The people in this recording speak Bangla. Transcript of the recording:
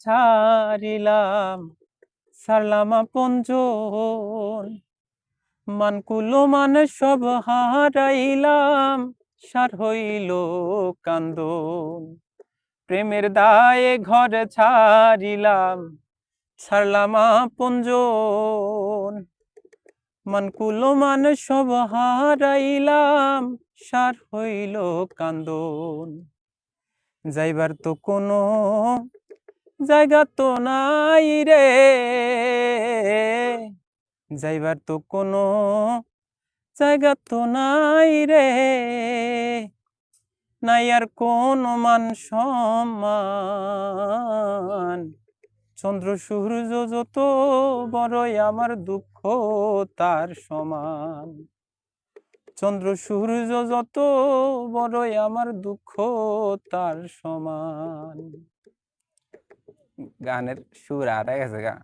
ছাড়িলাম সারলাম আপনজন, মানকুলো মানে সব হারাইলাম, সার হইল কান্দন। প্রেমের দায়ে ঘর ছাড়িলাম ছাড়লাম আপনজন, মানকুলো মানে সব হারাইলাম, সার হইল কান্দন। যাইবার তো কোনো জায়গা তো নাই রে, যাইবার তো কোনো জায়গা তো নাই রে, নাই আর কোনো মান সম্মান। চন্দ্র সূর্য যত বড়ই আমার দুঃখ তার সমান। চন্দ্র সূর্য যত বড়ই আমার দুঃখ তার সমান। গানের সুর হারাই গেছে গা।